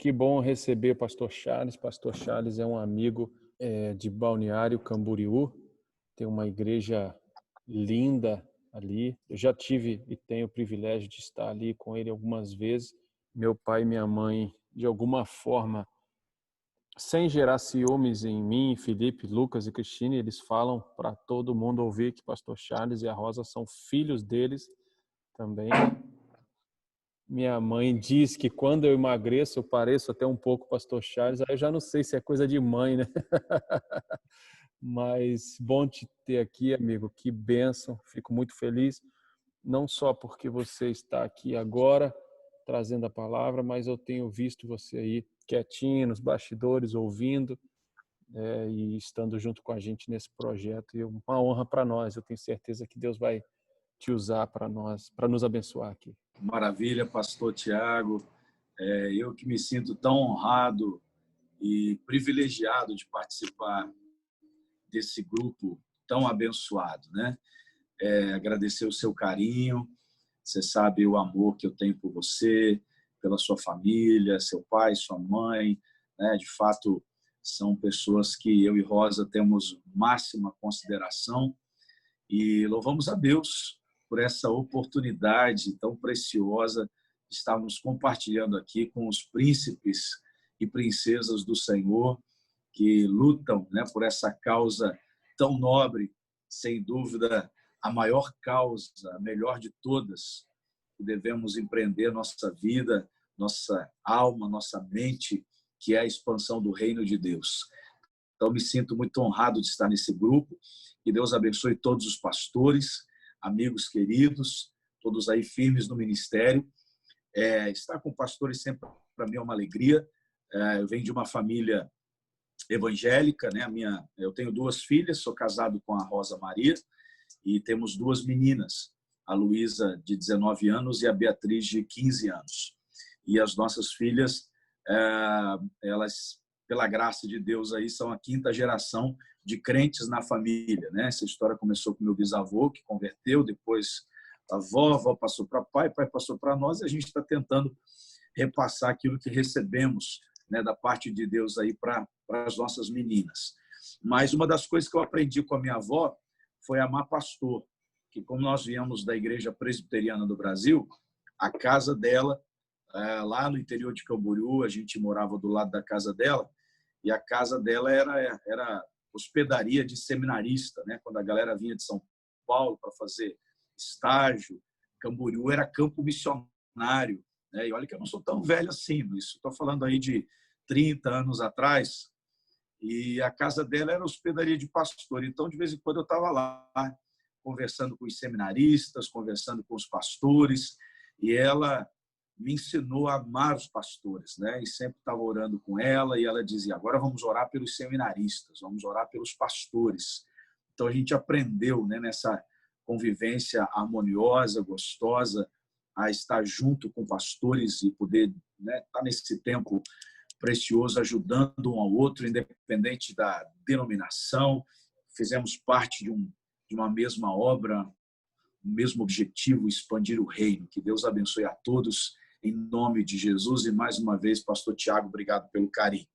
Que bom receber Pastor Charles. Pastor Charles é um amigo de Balneário Camboriú. Tem uma igreja linda ali. Eu já tive e tenho o privilégio de estar ali com ele algumas vezes. Meu pai e minha mãe, de alguma forma, sem gerar ciúmes em mim, Felipe, Lucas e Cristine, eles falam para todo mundo ouvir que Pastor Charles e a Rosa são filhos deles também. Minha mãe diz que quando eu emagreço, eu pareço até um pouco Pastor Charles. Aí eu já não sei se é coisa de mãe, né? Mas bom te ter aqui, amigo. Que bênção. Fico muito feliz, não só porque você está aqui agora trazendo a palavra, mas eu tenho visto você aí quietinho nos bastidores, ouvindo e estando junto com a gente nesse projeto. E uma honra para nós. Eu tenho certeza que Deus vai te usar para nós, para nos abençoar aqui. Maravilha, pastor Tiago. Eu que me sinto tão honrado e privilegiado de participar desse grupo tão abençoado, né? Agradecer o seu carinho. Você sabe o amor que eu tenho por você, pela sua família, seu pai, sua mãe, né? De fato, são pessoas que eu e Rosa temos máxima consideração e louvamos a Deus por essa oportunidade tão preciosa de estarmos compartilhando aqui com os príncipes e princesas do Senhor que lutam, né, por essa causa tão nobre, sem dúvida a maior causa, a melhor de todas, que devemos empreender nossa vida, nossa alma, nossa mente, que é a expansão do reino de Deus. Então, me sinto muito honrado de estar nesse grupo. Que Deus abençoe todos os pastores, amigos queridos, todos aí firmes no ministério. Estar com pastores sempre para mim é uma alegria. Eu venho de uma família evangélica, né? Eu tenho 2 filhas, sou casado com a Rosa Maria e temos 2 meninas, a Luísa de 19 anos e a Beatriz de 15 anos. E as nossas filhas, elas, pela graça de Deus, aí são a 5ª geração de crentes na família, né? Essa história começou com meu bisavô, que converteu, depois a avó passou para pai passou para nós, e a gente está tentando repassar aquilo que recebemos, né, da parte de Deus aí para as nossas meninas. Mas uma das coisas que eu aprendi com a minha avó foi amar pastor, que como nós viemos da Igreja Presbiteriana do Brasil, a casa dela, lá no interior de Camboriú, a gente morava do lado da casa dela, e a casa dela era hospedaria de seminarista, né? Quando a galera vinha de São Paulo para fazer estágio, Camboriú era campo missionário, né? E olha que eu não sou tão velho assim, isso estou falando aí de 30 anos atrás, e a casa dela era hospedaria de pastor. Então, de vez em quando, eu estava lá, conversando com os seminaristas, conversando com os pastores, e ela me ensinou a amar os pastores, né? E sempre estava orando com ela, e ela dizia, agora vamos orar pelos seminaristas, vamos orar pelos pastores. Então, a gente aprendeu, né, nessa convivência harmoniosa, gostosa, a estar junto com pastores e poder, né, estar nesse tempo precioso, ajudando um ao outro, independente da denominação. Fizemos parte de uma mesma obra, o mesmo objetivo, expandir o reino. Que Deus abençoe a todos, em nome de Jesus. E mais uma vez, pastor Tiago, obrigado pelo carinho.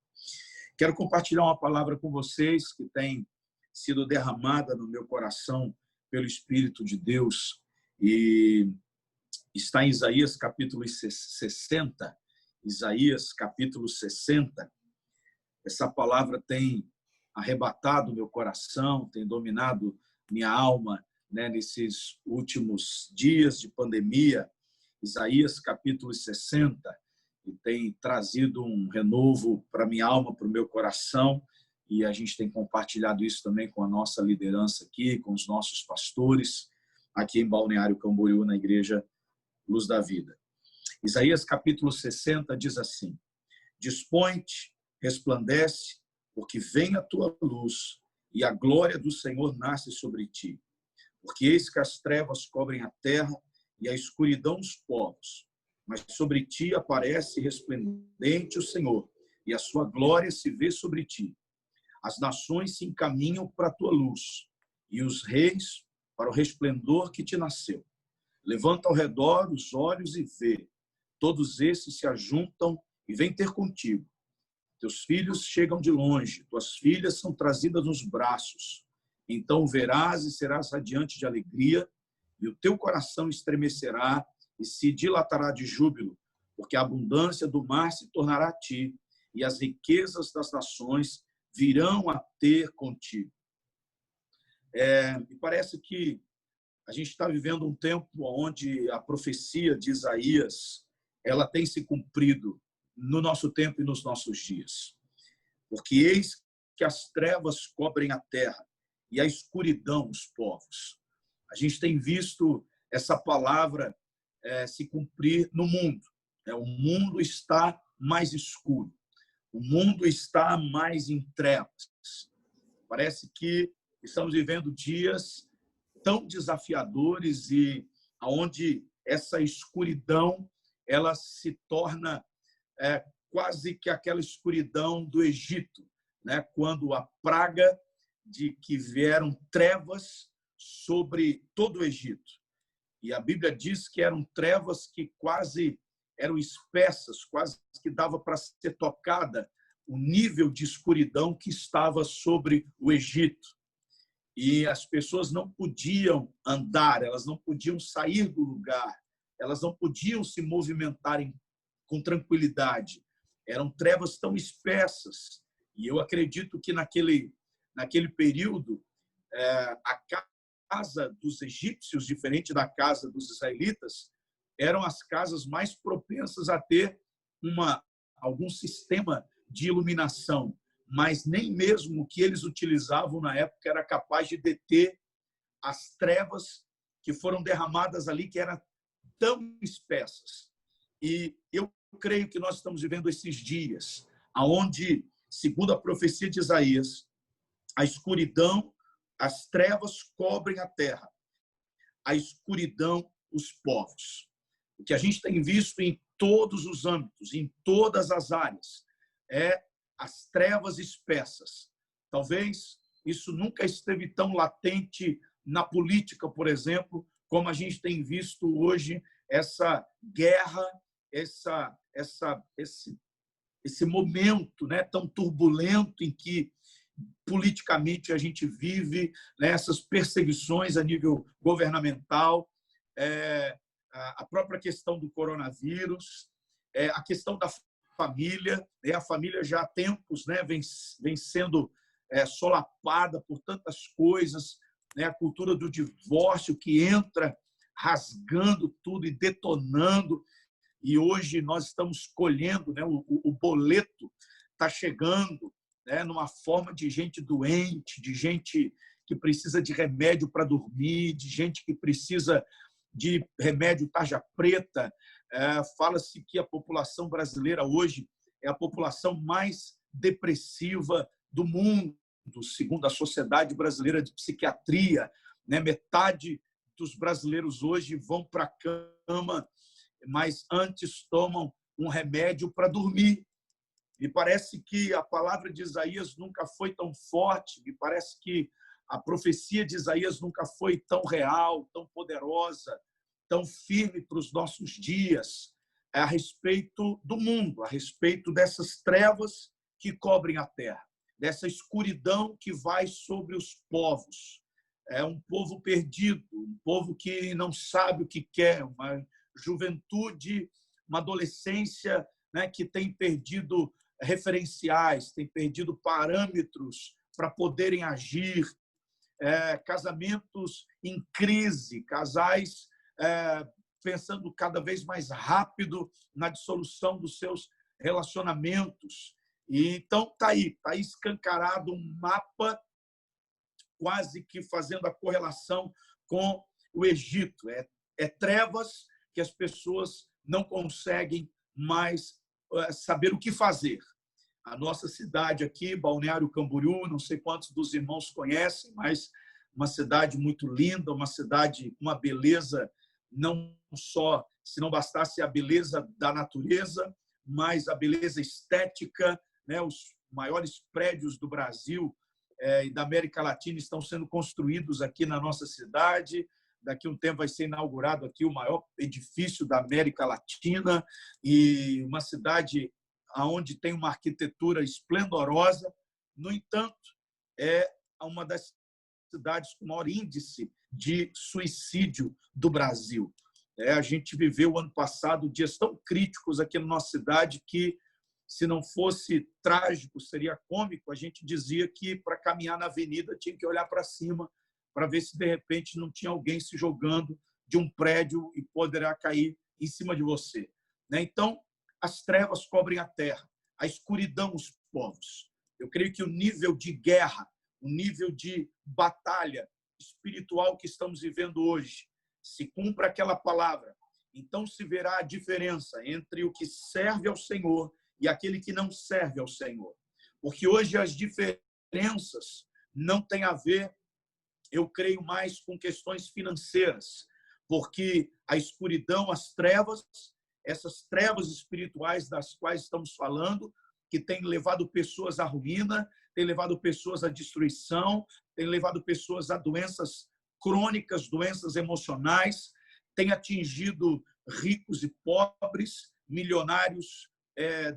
Quero compartilhar uma palavra com vocês que tem sido derramada no meu coração pelo Espírito de Deus, e está em Isaías capítulo 60. Isaías capítulo 60. Essa palavra tem arrebatado meu coração, tem dominado minha alma, né, nesses últimos dias de pandemia. Isaías capítulo 60, e tem trazido um renovo para minha alma, para o meu coração, e a gente tem compartilhado isso também com a nossa liderança aqui, com os nossos pastores, aqui em Balneário Camboriú, na Igreja Luz da Vida. Isaías capítulo 60 diz assim: Dispõe-te, resplandece, porque vem a tua luz, e a glória do Senhor nasce sobre ti. Porque eis que as trevas cobrem a terra, e a escuridão os povos. Mas sobre ti aparece resplendente o Senhor, e a sua glória se vê sobre ti. As nações se encaminham para a tua luz, e os reis para o resplendor que te nasceu. Levanta ao redor os olhos e vê. Todos esses se ajuntam e vem ter contigo. Teus filhos chegam de longe, tuas filhas são trazidas nos braços. Então o verás e serás radiante de alegria, e o teu coração estremecerá e se dilatará de júbilo, porque a abundância do mar se tornará a ti, e as riquezas das nações virão a ter contigo. Me parece que a gente está vivendo um tempo onde a profecia de Isaías ela tem se cumprido no nosso tempo e nos nossos dias. Porque eis que as trevas cobrem a terra e a escuridão os povos. A gente tem visto essa palavra se cumprir no mundo. O mundo está mais escuro. O mundo está mais em trevas. Parece que estamos vivendo dias tão desafiadores e onde essa escuridão ela se torna quase que aquela escuridão do Egito, né? Quando a praga de que vieram trevas sobre todo o Egito. E a Bíblia diz que eram trevas que quase eram espessas, quase que dava para ser tocada o nível de escuridão que estava sobre o Egito. E as pessoas não podiam andar, elas não podiam sair do lugar, elas não podiam se movimentar com tranquilidade. Eram trevas tão espessas. E eu acredito que naquele período, a casa dos egípcios, diferente da casa dos israelitas, eram as casas mais propensas a ter algum sistema de iluminação, mas nem mesmo o que eles utilizavam na época era capaz de deter as trevas que foram derramadas ali, que eram tão espessas. E eu creio que nós estamos vivendo esses dias, onde, segundo a profecia de Isaías, a escuridão, as trevas cobrem a terra, a escuridão os povos. O que a gente tem visto em todos os âmbitos, em todas as áreas, é as trevas espessas. Talvez isso nunca esteve tão latente na política, por exemplo, como a gente tem visto hoje essa guerra, esse momento, né, tão turbulento em que politicamente a gente vive, né, essas perseguições a nível governamental, a própria questão do coronavírus, a questão da família, a família já há tempos, né, vem sendo solapada por tantas coisas, né, a cultura do divórcio que entra rasgando tudo e detonando, e hoje nós estamos colhendo, né, o boleto está chegando, né, numa forma de gente doente, de gente que precisa de remédio para dormir, de gente que precisa de remédio tarja preta. Fala-se que a população brasileira hoje é a população mais depressiva do mundo, segundo a Sociedade Brasileira de Psiquiatria, né? Metade dos brasileiros hoje vão para a cama, mas antes tomam um remédio para dormir. Me parece que a palavra de Isaías nunca foi tão forte, me parece que a profecia de Isaías nunca foi tão real, tão poderosa, tão firme para os nossos dias, a respeito do mundo, a respeito dessas trevas que cobrem a terra, dessa escuridão que vai sobre os povos. É um povo perdido, um povo que não sabe o que quer, uma juventude, uma adolescência, né, que tem perdido referenciais, tem perdido parâmetros para poderem agir, casamentos em crise, casais pensando cada vez mais rápido na dissolução dos seus relacionamentos. E então está aí escancarado um mapa, quase que fazendo a correlação com o Egito. É trevas que as pessoas não conseguem mais saber o que fazer. A nossa cidade aqui, Balneário Camboriú, não sei quantos dos irmãos conhecem, mas uma cidade muito linda, uma cidade com uma beleza, não só, se não bastasse a beleza da natureza, mas a beleza estética, né? Os maiores prédios do Brasil e da América Latina estão sendo construídos aqui na nossa cidade. Daqui a um tempo vai ser inaugurado aqui o maior edifício da América Latina, e uma cidade onde tem uma arquitetura esplendorosa. No entanto, é uma das cidades com maior índice de suicídio do Brasil. A gente viveu ano passado dias tão críticos aqui na nossa cidade que, se não fosse trágico, seria cômico. A gente dizia que para caminhar na avenida tinha que olhar para cima para ver se de repente não tinha alguém se jogando de um prédio e poderá cair em cima de você. Então, as trevas cobrem a terra, a escuridão os povos. Eu creio que o nível de guerra, o nível de batalha espiritual que estamos vivendo hoje, se cumpra aquela palavra, então se verá a diferença entre o que serve ao Senhor e aquele que não serve ao Senhor. Porque hoje as diferenças não têm a ver, eu creio, mais com questões financeiras, porque a escuridão, as trevas, essas trevas espirituais das quais estamos falando, que têm levado pessoas à ruína, têm levado pessoas à destruição, têm levado pessoas a doenças crônicas, doenças emocionais, têm atingido ricos e pobres, milionários,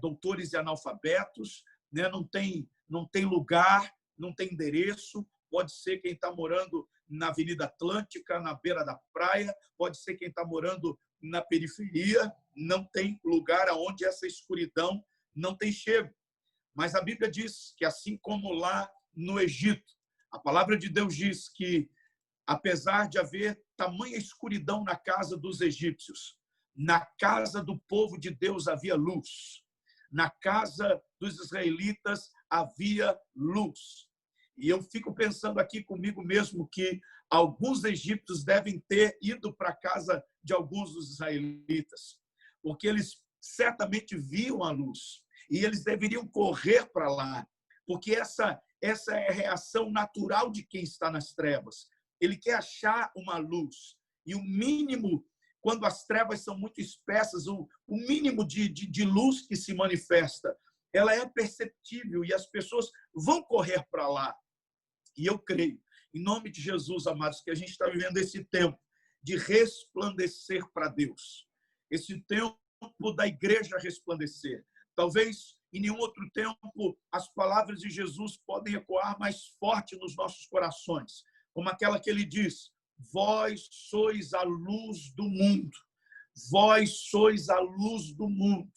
doutores e analfabetos, não tem lugar, não tem endereço. Pode ser quem está morando na Avenida Atlântica, na beira da praia, pode ser quem está morando na periferia, não tem lugar aonde essa escuridão não tem chego. Mas a Bíblia diz que, assim como lá no Egito, a palavra de Deus diz que, apesar de haver tamanha escuridão na casa dos egípcios, na casa do povo de Deus havia luz. Na casa dos israelitas havia luz. E eu fico pensando aqui comigo mesmo que alguns egípcios devem ter ido para a casa de alguns dos israelitas, porque eles certamente viam a luz e eles deveriam correr para lá, porque essa é a reação natural de quem está nas trevas. Ele quer achar uma luz. E o mínimo, quando as trevas são muito espessas, o mínimo de luz que se manifesta, ela é perceptível e as pessoas vão correr para lá. E eu creio, em nome de Jesus, amados, que a gente está vivendo esse tempo de resplandecer para Deus. Esse tempo da igreja resplandecer. Talvez em nenhum outro tempo as palavras de Jesus podem ecoar mais forte nos nossos corações, como aquela que ele diz: vós sois a luz do mundo. Vós sois a luz do mundo.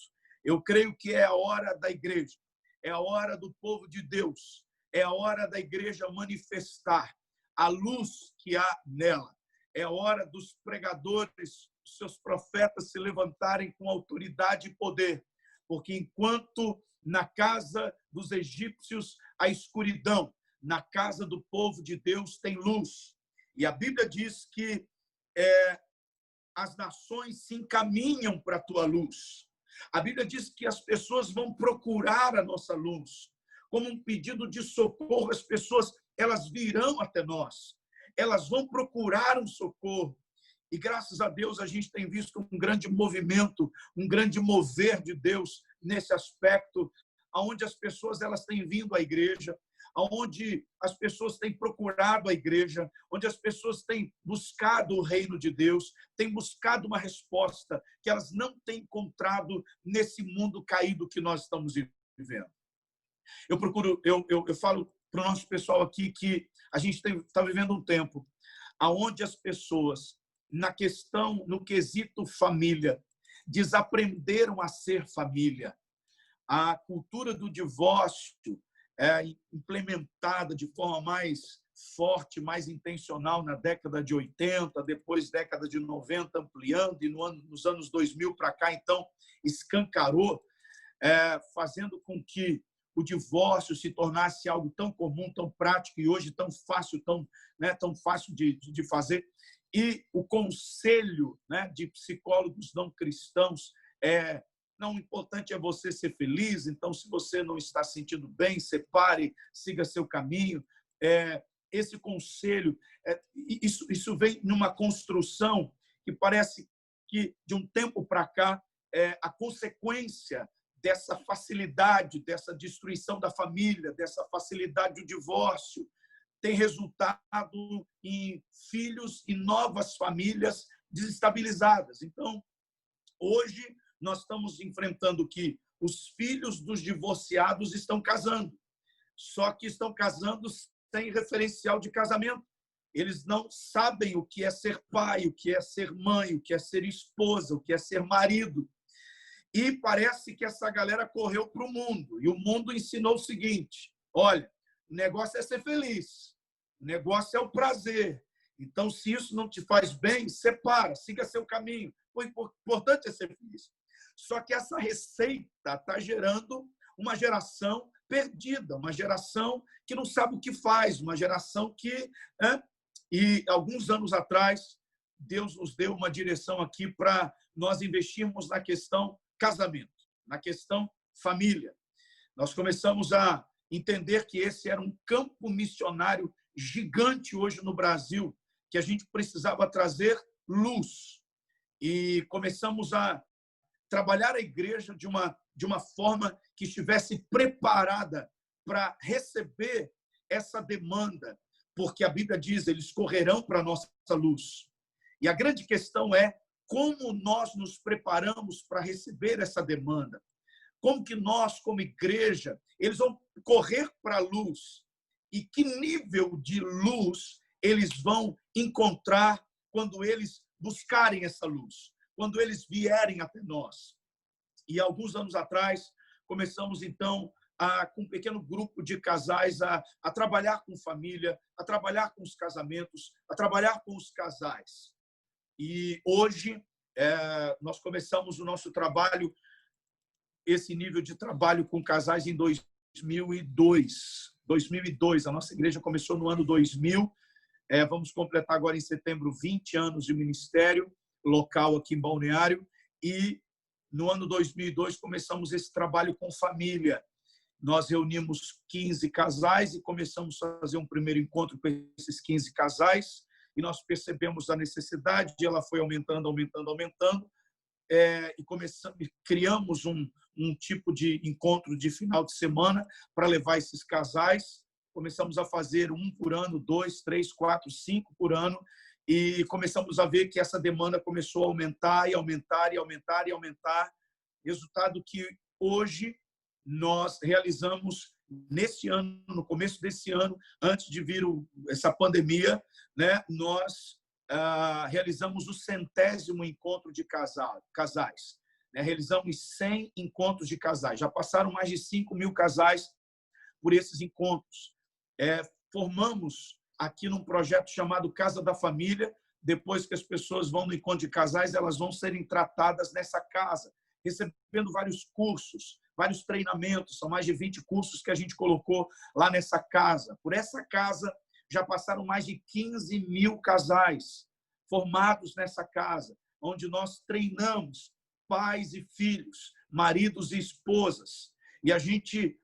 Eu creio que é a hora da igreja, é a hora do povo de Deus, é a hora da igreja manifestar a luz que há nela. É a hora dos pregadores, dos seus profetas se levantarem com autoridade e poder, porque enquanto na casa dos egípcios a escuridão, na casa do povo de Deus tem luz. E a Bíblia diz que as nações se encaminham para a tua luz. A Bíblia diz que as pessoas vão procurar a nossa luz. Como um pedido de socorro, as pessoas elas virão até nós. Elas vão procurar um socorro. E graças a Deus a gente tem visto um grande movimento, um grande mover de Deus nesse aspecto, onde as pessoas elas têm vindo à igreja, onde as pessoas têm procurado a igreja, onde as pessoas têm buscado o reino de Deus, têm buscado uma resposta que elas não têm encontrado nesse mundo caído que nós estamos vivendo. Eu falo para o nosso pessoal aqui que a gente está vivendo um tempo onde as pessoas, no quesito família, desaprenderam a ser família. A cultura do divórcio é implementada de forma mais forte, mais intencional na década de 80, depois década de 90, ampliando, e nos anos 2000 para cá, então, escancarou, fazendo com que o divórcio se tornasse algo tão comum, tão prático e hoje tão fácil, tão fácil de fazer. E o conselho de psicólogos não cristãos não, o importante é você ser feliz, então, se você não está se sentindo bem, separe, siga seu caminho. Esse conselho, isso vem numa construção que parece que, de um tempo para cá, a consequência dessa facilidade, dessa destruição da família, dessa facilidade do divórcio, tem resultado em filhos e novas famílias desestabilizadas. Então, hoje, nós estamos enfrentando que os filhos dos divorciados estão casando, só que estão casando sem referencial de casamento. Eles não sabem o que é ser pai, o que é ser mãe, o que é ser esposa, o que é ser marido. E parece que essa galera correu para o mundo. E o mundo ensinou o seguinte: olha, o negócio é ser feliz, o negócio é o prazer. Então, se isso não te faz bem, separa, siga seu caminho. O importante é ser feliz. Só que essa receita está gerando uma geração perdida, uma geração que não sabe o que faz, uma geração que... E alguns anos atrás, Deus nos deu uma direção aqui para nós investirmos na questão casamento, na questão família. Nós começamos a entender que esse era um campo missionário gigante hoje no Brasil, que a gente precisava trazer luz. E começamos a trabalhar a igreja de uma forma que estivesse preparada para receber essa demanda, porque a Bíblia diz, eles correrão para a nossa luz. E a grande questão é como nós nos preparamos para receber essa demanda. Como que nós, como igreja, eles vão correr para a luz. E que nível de luz eles vão encontrar quando eles buscarem essa luz, quando eles vierem até nós. E alguns anos atrás, começamos, então, com um pequeno grupo de casais a trabalhar com família, a trabalhar com os casamentos, a trabalhar com os casais. E hoje, nós começamos o nosso trabalho, esse nível de trabalho com casais em 2002. 2002, a nossa igreja começou no ano 2000. Vamos completar agora em setembro 20 anos de ministério local aqui em Balneário. E no ano 2002 começamos esse trabalho com família. Nós reunimos 15 casais e começamos a fazer um primeiro encontro com esses 15 casais. E nós percebemos a necessidade, e ela foi aumentando. E criamos um tipo de encontro de final de semana para levar esses casais. Começamos a fazer 1 por ano, 2, 3, 4, 5 por ano, e começamos a ver que essa demanda começou a aumentar e aumentar e aumentar e aumentar. Resultado que hoje nós realizamos nesse ano, no começo desse ano, antes de vir essa pandemia, né, nós realizamos o 100º encontro de casais. Realizamos 100 encontros de casais. Já passaram mais de 5.000 casais por esses encontros. Formamos aqui num projeto chamado Casa da Família. Depois que as pessoas vão no encontro de casais, elas vão serem tratadas nessa casa, recebendo vários cursos, vários treinamentos. São mais de 20 cursos que a gente colocou lá nessa casa. Por essa casa, já passaram mais de 15.000 casais formados nessa casa, onde nós treinamos pais e filhos, maridos e esposas. E a gente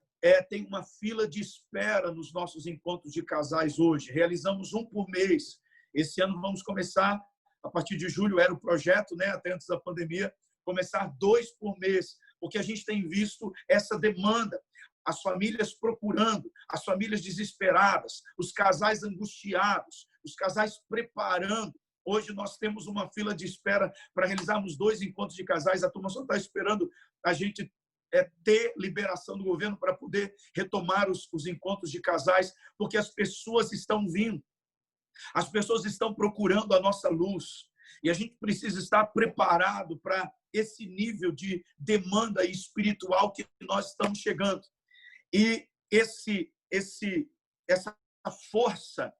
tem uma fila de espera nos nossos encontros de casais hoje. Realizamos 1 por mês. Esse ano vamos começar, a partir de julho era o projeto, né, até antes da pandemia, começar 2 por mês, porque a gente tem visto essa demanda, as famílias procurando, as famílias desesperadas, os casais angustiados, os casais preparando. Hoje nós temos uma fila de espera para realizarmos 2 encontros de casais. A turma só está esperando a gente ter liberação do governo para poder retomar os encontros de casais, porque as pessoas estão vindo, as pessoas estão procurando a nossa luz. E a gente precisa estar preparado para esse nível de demanda espiritual que nós estamos chegando. E essa força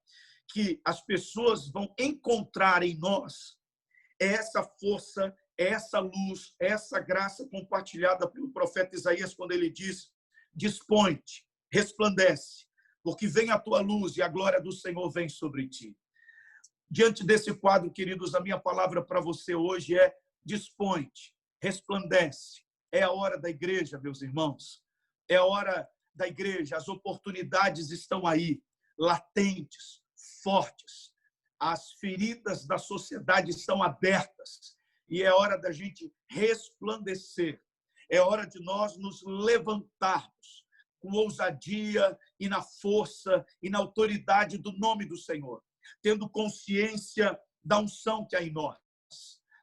que as pessoas vão encontrar em nós é essa força, é essa luz, é essa graça compartilhada pelo profeta Isaías, quando ele diz: dispõe-te, resplandece, porque vem a tua luz e a glória do Senhor vem sobre ti. Diante desse quadro, queridos, a minha palavra para você hoje é: dispõe-te, resplandece. É a hora da igreja, meus irmãos. É a hora da igreja. As oportunidades estão aí, latentes, fortes. As feridas da sociedade estão abertas. E é hora da gente resplandecer. É hora de nós nos levantarmos com ousadia e na força e na autoridade do nome do Senhor, tendo consciência da unção que há em nós,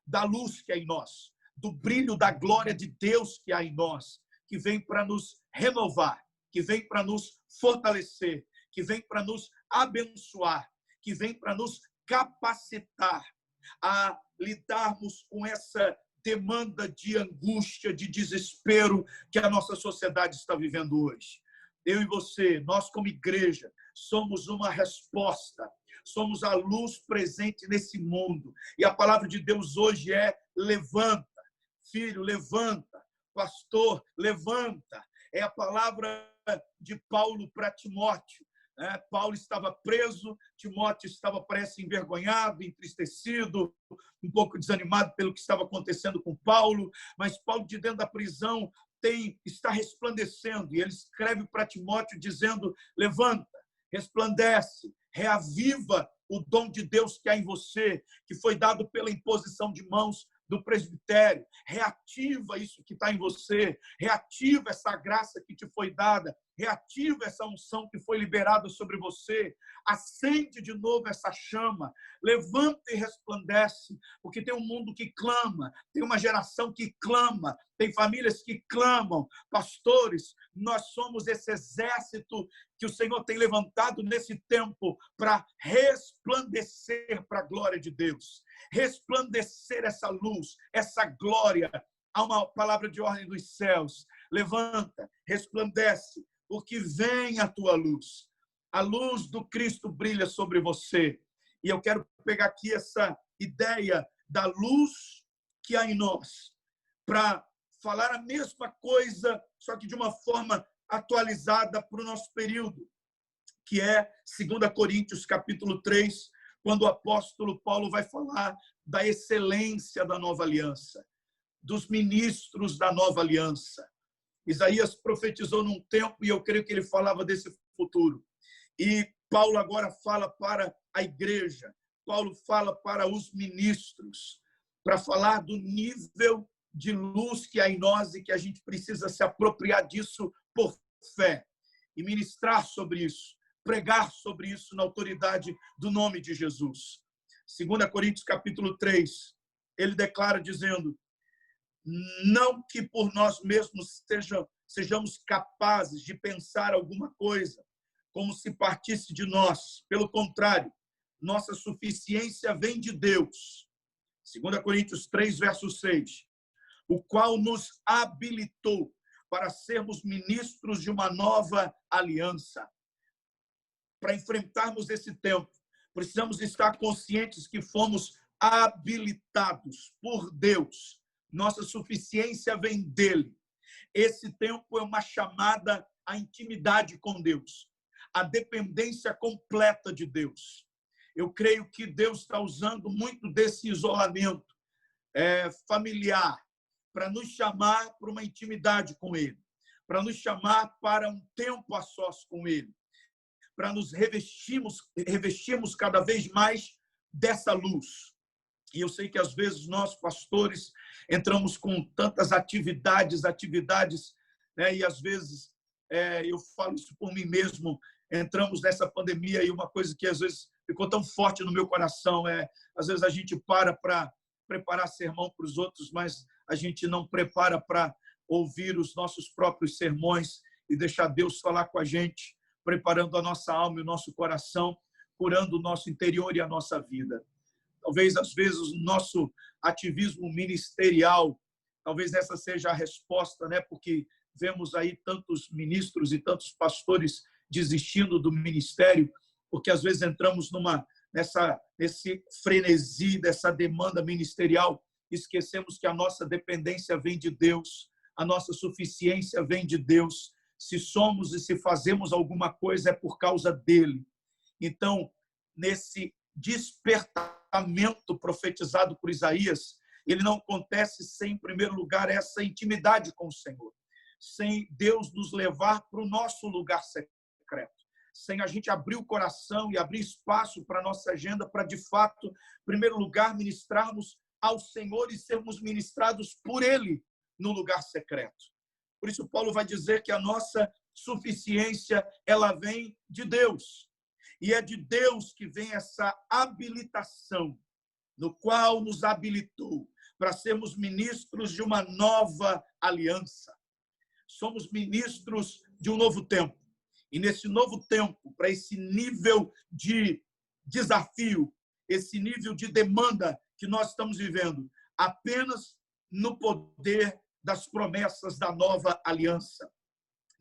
da luz que há em nós, do brilho da glória de Deus que há em nós, que vem para nos renovar, que vem para nos fortalecer, que vem para nos abençoar, que vem para nos capacitar a lidarmos com essa demanda de angústia, de desespero que a nossa sociedade está vivendo hoje. Eu e você, nós como igreja, somos uma resposta, somos a luz presente nesse mundo. E a palavra de Deus hoje é: levanta, filho, levanta, pastor, levanta. É a palavra de Paulo para Timóteo. Paulo estava preso, Timóteo estava, parece, envergonhado, entristecido, um pouco desanimado pelo que estava acontecendo com Paulo, mas Paulo, de dentro da prisão, está resplandecendo, e ele escreve para Timóteo dizendo: levanta, resplandece, reaviva o dom de Deus que há em você, que foi dado pela imposição de mãos do presbitério. Reativa isso que está em você, reativa essa graça que te foi dada, reativa essa unção que foi liberada sobre você, acende de novo essa chama, levanta e resplandece, porque tem um mundo que clama, tem uma geração que clama, tem famílias que clamam. Pastores, nós somos esse exército que o Senhor tem levantado nesse tempo para resplandecer para a glória de Deus, resplandecer essa luz, essa glória. Há uma palavra de ordem dos céus: levanta, resplandece, porque vem a tua luz. A luz do Cristo brilha sobre você. E eu quero pegar aqui essa ideia da luz que há em nós, para falar a mesma coisa, só que de uma forma atualizada para o nosso período, que é 2 Coríntios, capítulo 3, quando o apóstolo Paulo vai falar da excelência da nova aliança, dos ministros da nova aliança. Isaías profetizou num tempo, e eu creio que ele falava desse futuro. E Paulo agora fala para a igreja, Paulo fala para os ministros, para falar do nível de luz que há em nós e que a gente precisa se apropriar disso por fé e ministrar sobre isso, pregar sobre isso na autoridade do nome de Jesus. 2 Coríntios, capítulo 3, ele declara dizendo: não que por nós mesmos sejamos capazes de pensar alguma coisa como se partisse de nós. Pelo contrário, nossa suficiência vem de Deus. 2 Coríntios 3, verso 6. O qual nos habilitou para sermos ministros de uma nova aliança. Para enfrentarmos esse tempo, precisamos estar conscientes que fomos habilitados por Deus. Nossa suficiência vem dele. Esse tempo é uma chamada à intimidade com Deus, à dependência completa de Deus. Eu creio que Deus está usando muito desse isolamento familiar para nos chamar para uma intimidade com ele, para nos chamar para um tempo a sós com ele, para nos revestirmos cada vez mais dessa luz. E eu sei que às vezes nós, pastores, entramos com tantas atividades, né? E às vezes, eu falo isso por mim mesmo, entramos nessa pandemia e uma coisa que às vezes ficou tão forte no meu coração às vezes a gente para preparar sermão para os outros, mas a gente não prepara para ouvir os nossos próprios sermões e deixar Deus falar com a gente, preparando a nossa alma e o nosso coração, curando o nosso interior e a nossa vida. Talvez, às vezes, o nosso ativismo ministerial, talvez essa seja a resposta, né? Porque vemos aí tantos ministros e tantos pastores desistindo do ministério, porque às vezes entramos nesse frenesi, dessa demanda ministerial, esquecemos que a nossa dependência vem de Deus, a nossa suficiência vem de Deus. Se somos e se fazemos alguma coisa é por causa dele. Então, nesse despertamento profetizado por Isaías, ele não acontece sem, em primeiro lugar, essa intimidade com o Senhor, sem Deus nos levar para o nosso lugar secreto, sem a gente abrir o coração e abrir espaço para a nossa agenda, para, de fato, em primeiro lugar, ministrarmos ao Senhor e sermos ministrados por Ele no lugar secreto. Por isso, Paulo vai dizer que a nossa suficiência, ela vem de Deus. E é de Deus que vem essa habilitação, no qual nos habilitou para sermos ministros de uma nova aliança. somos ministros de um novo tempo. E nesse novo tempo, para esse nível de desafio, esse nível de demanda que nós estamos vivendo, apenas no poder das promessas da nova aliança.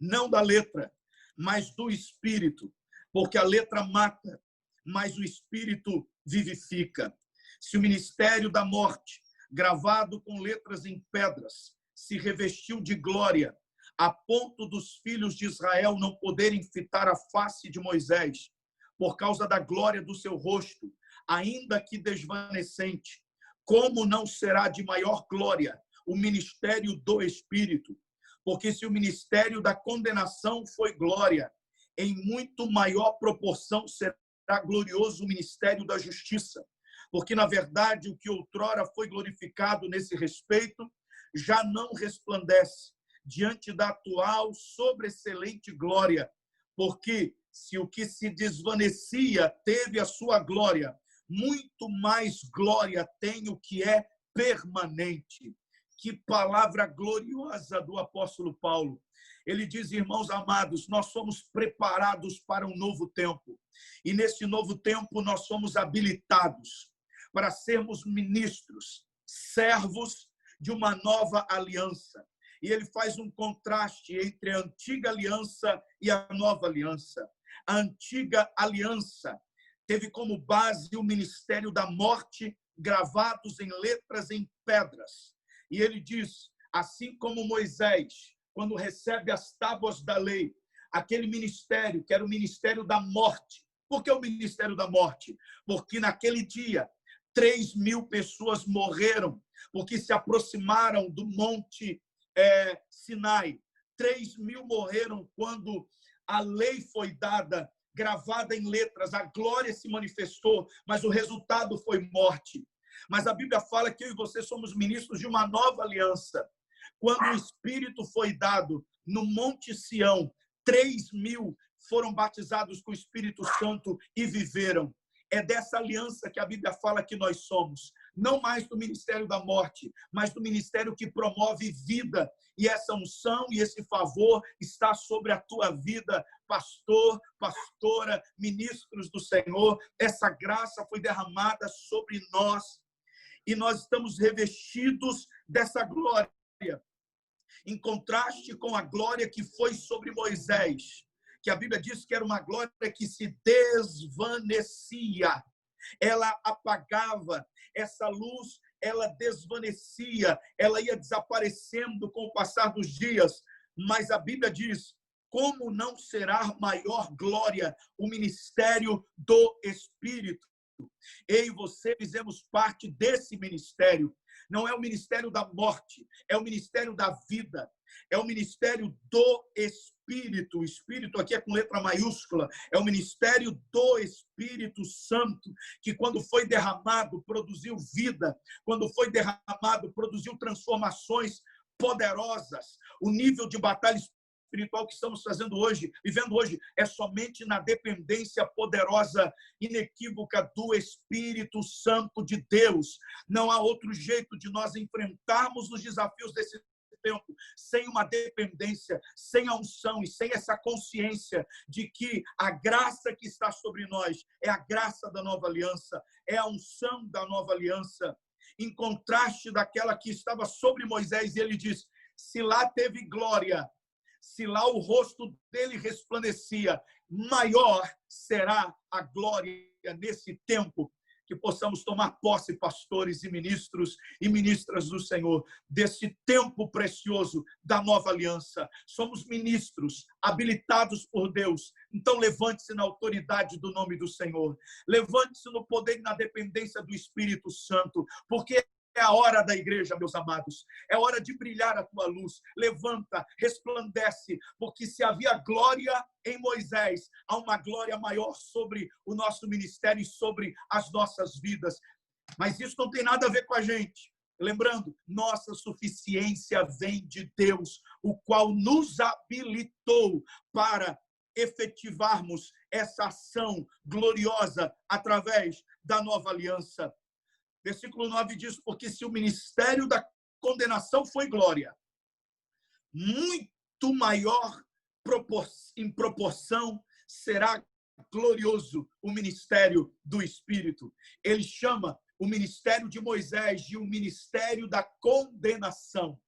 Não da letra, mas do Espírito. Porque a letra mata, mas o Espírito vivifica. Se o ministério da morte, gravado com letras em pedras, se revestiu de glória, a ponto dos filhos de Israel não poderem fitar a face de Moisés, por causa da glória do seu rosto, ainda que desvanecente, como não será de maior glória o ministério do Espírito? Porque se o ministério da condenação foi glória, em muito maior proporção será glorioso o ministério da justiça. Porque, na verdade, o que outrora foi glorificado nesse respeito já não resplandece diante da atual sobreexcelente glória. Porque se o que se desvanecia teve a sua glória, muito mais glória tem o que é permanente. Que palavra gloriosa do apóstolo Paulo. Ele diz, irmãos amados, nós somos preparados para um novo tempo. E nesse novo tempo nós somos habilitados para sermos ministros, servos de uma nova aliança. E ele faz um contraste entre a antiga aliança e a nova aliança. A antiga aliança teve como base o ministério da morte, gravados em letras em pedras. E ele diz, assim como Moisés, quando recebe as tábuas da lei, aquele ministério, que era o ministério da morte. Por que o ministério da morte? Porque naquele dia, 3.000 pessoas morreram, porque se aproximaram do monte Sinai. 3.000 morreram quando a lei foi dada, gravada em letras, a glória se manifestou, mas o resultado foi morte. Mas a Bíblia fala que eu e você somos ministros de uma nova aliança. Quando o Espírito foi dado no Monte Sião, 3.000 foram batizados com o Espírito Santo e viveram. É dessa aliança que a Bíblia fala que nós somos. Não mais do ministério da morte, mas do ministério que promove vida. E essa unção e esse favor está sobre a tua vida, pastor, pastora, ministros do Senhor. Essa graça foi derramada sobre nós. E nós estamos revestidos dessa glória, em contraste com a glória que foi sobre Moisés, que a Bíblia diz que era uma glória que se desvanecia. Ela apagava, essa luz, ela desvanecia, ela ia desaparecendo com o passar dos dias. Mas a Bíblia diz, como não será maior glória o ministério do Espírito? Eu e você fizemos parte desse ministério. Não é o ministério da morte, é o ministério da vida, é o ministério do Espírito. O Espírito aqui é com letra maiúscula, é o ministério do Espírito Santo, que quando foi derramado, produziu vida, quando foi derramado, produziu transformações poderosas. O nível de batalha espiritual que estamos vivendo hoje, é somente na dependência poderosa, inequívoca do Espírito Santo de Deus. Não há outro jeito de nós enfrentarmos os desafios desse tempo sem uma dependência, sem a unção e sem essa consciência de que a graça que está sobre nós é a graça da nova aliança, é a unção da nova aliança, em contraste daquela que estava sobre Moisés. E ele diz, se lá teve glória, se lá o rosto dele resplandecia, maior será a glória nesse tempo. Que possamos tomar posse, pastores e ministras do Senhor, desse tempo precioso da nova aliança. Somos ministros habilitados por Deus. Então levante-se na autoridade do nome do Senhor. Levante-se no poder e na dependência do Espírito Santo, porque é a hora da igreja, meus amados. É hora de brilhar a tua luz. Levanta, resplandece, porque se havia glória em Moisés, há uma glória maior sobre o nosso ministério e sobre as nossas vidas. Mas isso não tem nada a ver com a gente. Lembrando, nossa suficiência vem de Deus, o qual nos habilitou para efetivarmos essa ação gloriosa através da nova aliança. Versículo 9 diz, porque se o ministério da condenação foi glória, muito muito maior em proporção será glorioso o ministério do Espírito. Ele chama o ministério de Moisés de o ministério da condenação.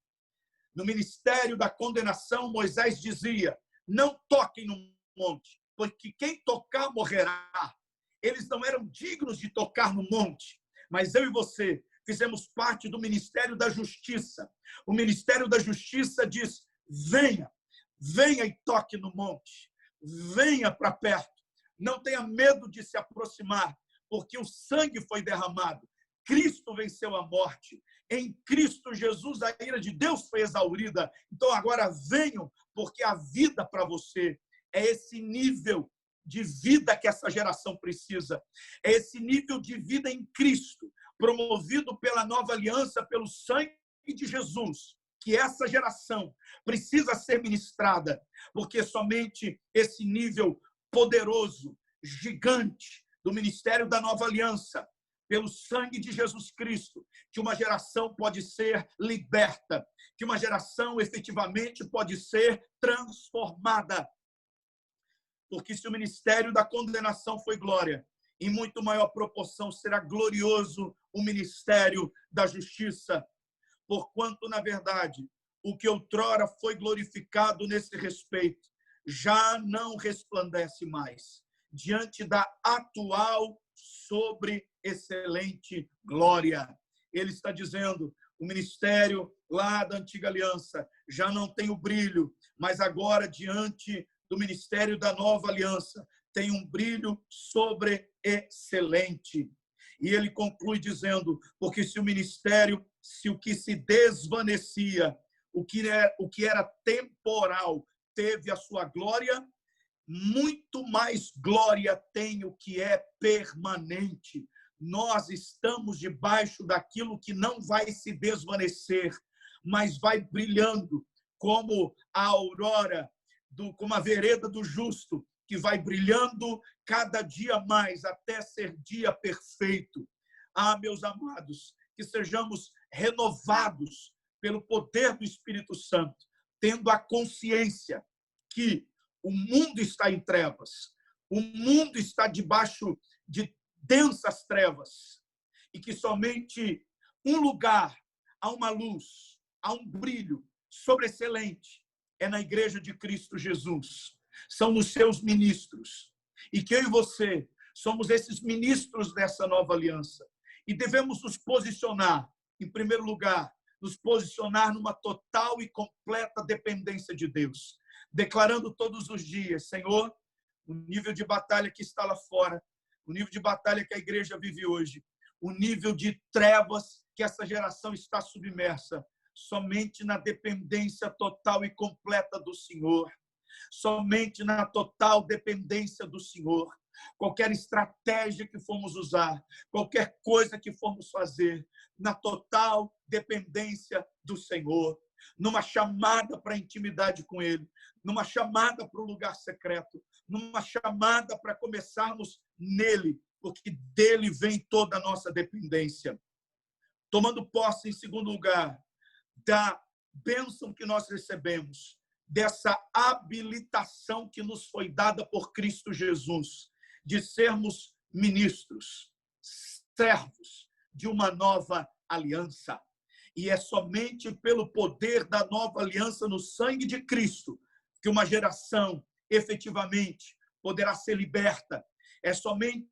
No ministério da condenação, Moisés dizia: não toquem no monte, porque quem tocar morrerá. Eles não eram dignos de tocar no monte, mas eu e você fizemos parte do ministério da justiça. O ministério da justiça diz: venha, venha e toque no monte, venha para perto. Não tenha medo de se aproximar, porque o sangue foi derramado. Cristo venceu a morte. Em Cristo Jesus, a ira de Deus foi exaurida. Então, agora venham, porque a vida para você é esse nível de vida que essa geração precisa. É esse nível de vida em Cristo, promovido pela nova aliança, pelo sangue de Jesus, que essa geração precisa ser ministrada, porque somente esse nível poderoso, gigante, do ministério da nova aliança, pelo sangue de Jesus Cristo, que uma geração pode ser liberta, que uma geração efetivamente pode ser transformada. Porque se o ministério da condenação foi glória, em muito maior proporção será glorioso o ministério da justiça. Porquanto, na verdade, o que outrora foi glorificado nesse respeito, já não resplandece mais, diante da atual sobre-excelente glória. Ele está dizendo, o ministério lá da antiga aliança já não tem o brilho, mas agora, diante do ministério da nova aliança, tem um brilho sobre-excelente. E ele conclui dizendo, porque se o ministério, se o que se desvanecia, o que era temporal, teve a sua glória, muito mais glória tem o que é permanente. Nós estamos debaixo daquilo que não vai se desvanecer, mas vai brilhando como a aurora, como a vereda do justo, que vai brilhando cada dia mais até ser dia perfeito. Ah, meus amados, que sejamos renovados pelo poder do Espírito Santo, tendo a consciência que o mundo está em trevas, o mundo está debaixo de densas trevas, e que somente um lugar, há uma luz, há um brilho sobreexcelente, é na Igreja de Cristo Jesus. São os seus ministros. E que eu e você somos esses ministros dessa nova aliança. E devemos nos posicionar, em primeiro lugar, nos posicionar numa total e completa dependência de Deus. Declarando todos os dias, Senhor, o nível de batalha que está lá fora, o nível de batalha que a igreja vive hoje, o nível de trevas que essa geração está submersa, somente na dependência total e completa do Senhor. Somente na total dependência do Senhor. Qualquer estratégia que formos usar, qualquer coisa que formos fazer, na total dependência do Senhor. Numa chamada para a intimidade com Ele, numa chamada para o lugar secreto, numa chamada para começarmos nele, porque dele vem toda a nossa dependência. Tomando posse, em segundo lugar, da bênção que nós recebemos, dessa habilitação que nos foi dada por Cristo Jesus, de sermos ministros, servos de uma nova aliança. E é somente pelo poder da nova aliança no sangue de Cristo que uma geração efetivamente poderá ser liberta. É somente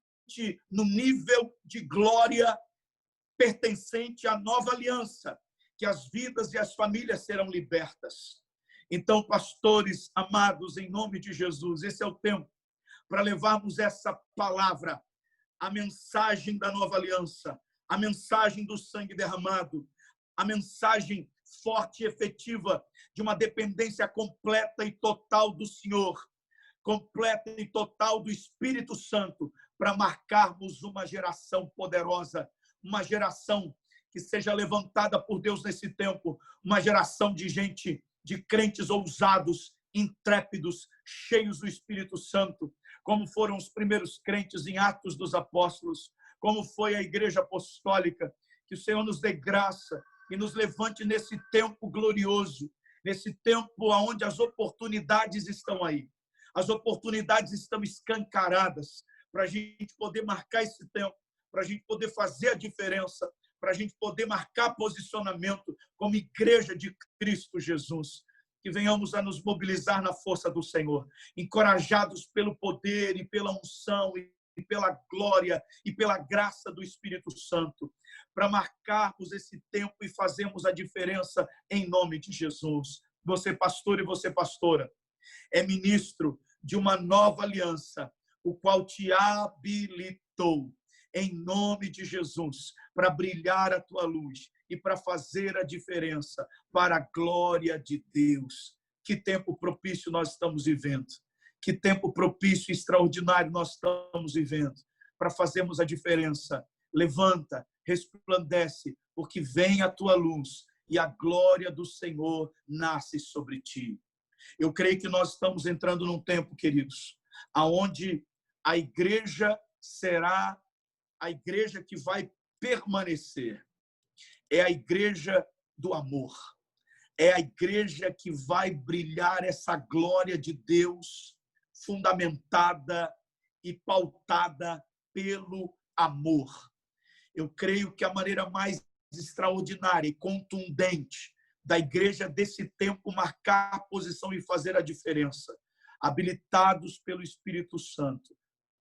no nível de glória pertencente à nova aliança que as vidas e as famílias serão libertas. Então, pastores amados, em nome de Jesus, esse é o tempo para levarmos essa palavra, a mensagem da nova aliança, a mensagem do sangue derramado, a mensagem forte e efetiva de uma dependência completa e total do Senhor, completa e total do Espírito Santo, para marcarmos uma geração poderosa, uma geração que seja levantada por Deus nesse tempo, uma geração de gente, de crentes ousados, intrépidos, cheios do Espírito Santo, como foram os primeiros crentes em Atos dos Apóstolos, como foi a Igreja Apostólica. Que o Senhor nos dê graça e nos levante nesse tempo glorioso, nesse tempo onde as oportunidades estão aí. As oportunidades estão escancaradas para a gente poder marcar esse tempo, para a gente poder fazer a diferença, para a gente poder marcar posicionamento como igreja de Cristo Jesus. Que venhamos a nos mobilizar na força do Senhor, encorajados pelo poder e pela unção e pela glória e pela graça do Espírito Santo, para marcarmos esse tempo e fazermos a diferença em nome de Jesus. Você, pastor, e você, pastora, é ministro de uma nova aliança, o qual te habilitou, em nome de Jesus, para brilhar a tua luz e para fazer a diferença para a glória de Deus. Que tempo propício nós estamos vivendo. Que tempo propício e extraordinário nós estamos vivendo para fazermos a diferença. Levanta, resplandece, porque vem a tua luz e a glória do Senhor nasce sobre ti. Eu creio que nós estamos entrando num tempo, queridos, aonde a igreja será a igreja que vai permanecer. É a igreja do amor. É a igreja que vai brilhar essa glória de Deus fundamentada e pautada pelo amor. Eu creio que a maneira mais extraordinária e contundente da igreja desse tempo marcar a posição e fazer a diferença, habilitados pelo Espírito Santo,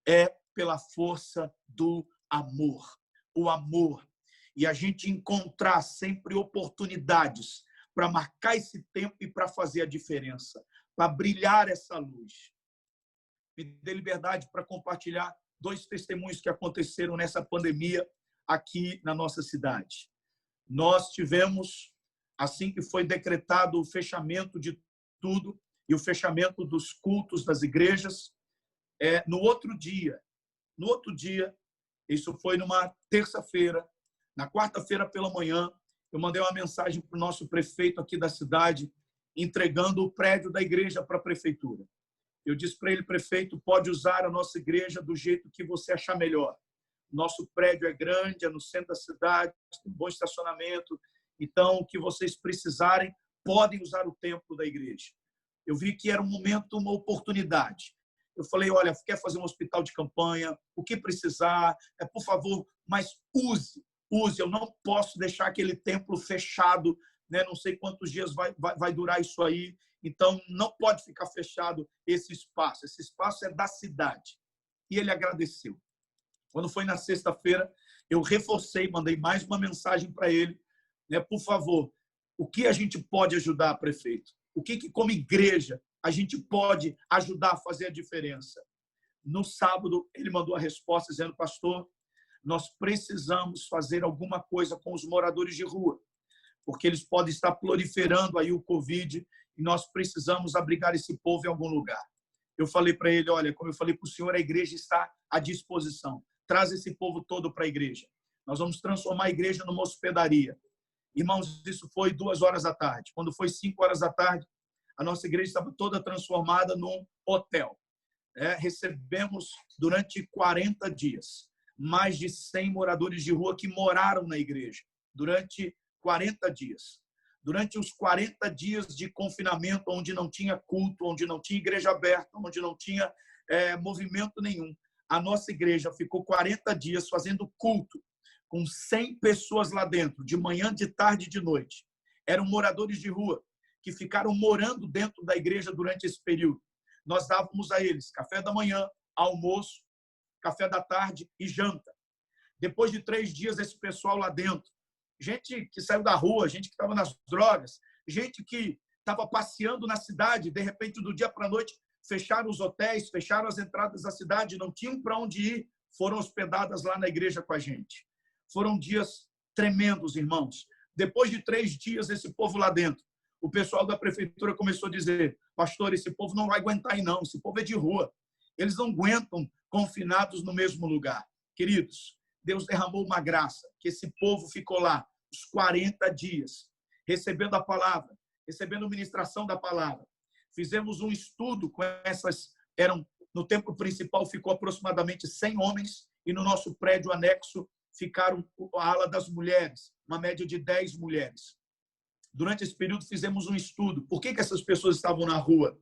é pela força do amor. O amor. E a gente encontrar sempre oportunidades para marcar esse tempo e para fazer a diferença, para brilhar essa luz. Me dê liberdade para compartilhar 2 testemunhos que aconteceram nessa pandemia aqui na nossa cidade. Nós tivemos, assim que foi decretado o fechamento de tudo e o fechamento dos cultos das igrejas, no outro dia, isso foi numa terça-feira, na quarta-feira pela manhã, eu mandei uma mensagem para o nosso prefeito aqui da cidade, entregando o prédio da igreja para a prefeitura. Eu disse para ele, prefeito, pode usar a nossa igreja do jeito que você achar melhor. Nosso prédio é grande, é no centro da cidade, tem um bom estacionamento. Então, o que vocês precisarem, podem usar o templo da igreja. Eu vi que era um momento, uma oportunidade. Eu falei, olha, quer fazer um hospital de campanha, o que precisar, por favor, mas use. Eu não posso deixar aquele templo fechado, né? Não sei quantos dias vai durar isso aí. Então, não pode ficar fechado esse espaço. Esse espaço é da cidade. E ele agradeceu. Quando foi na sexta-feira, eu reforcei, mandei mais uma mensagem para ele, né? Por favor, o que a gente pode ajudar, prefeito? O que como igreja, a gente pode ajudar a fazer a diferença? No sábado, ele mandou a resposta dizendo, pastor, nós precisamos fazer alguma coisa com os moradores de rua, porque eles podem estar proliferando aí o Covid e nós precisamos abrigar esse povo em algum lugar. Eu falei para ele, olha, como eu falei para o senhor, a igreja está à disposição. Traz esse povo todo para a igreja. Nós vamos transformar a igreja numa hospedaria. Irmãos, isso foi 2 da tarde. Quando foi 5 da tarde, a nossa igreja estava toda transformada num hotel. Recebemos durante 40 dias mais de 100 moradores de rua que moraram na igreja durante 40 dias. Durante os 40 dias de confinamento, onde não tinha culto, onde não tinha igreja aberta, onde não tinha movimento nenhum, a nossa igreja ficou 40 dias fazendo culto com 100 pessoas lá dentro, de manhã, de tarde e de noite. Eram moradores de rua que ficaram morando dentro da igreja durante esse período. Nós dávamos a eles café da manhã, almoço, café da tarde e janta. Depois de 3 dias, esse pessoal lá dentro, gente que saiu da rua, gente que estava nas drogas, gente que estava passeando na cidade, de repente, do dia para a noite, fecharam os hotéis, fecharam as entradas da cidade, não tinham para onde ir, foram hospedadas lá na igreja com a gente. Foram dias tremendos, irmãos. Depois de 3 dias, esse povo lá dentro, o pessoal da prefeitura começou a dizer, pastor, esse povo não vai aguentar aí não, esse povo é de rua. Eles não aguentam confinados no mesmo lugar. Queridos, Deus derramou uma graça, que esse povo ficou lá os 40 dias, recebendo a palavra, recebendo ministração da palavra. Fizemos um estudo com essas, no templo principal ficou aproximadamente 100 homens e no nosso prédio anexo ficaram a ala das mulheres, uma média de 10 mulheres. Durante esse período, fizemos um estudo. Por que essas pessoas estavam na rua?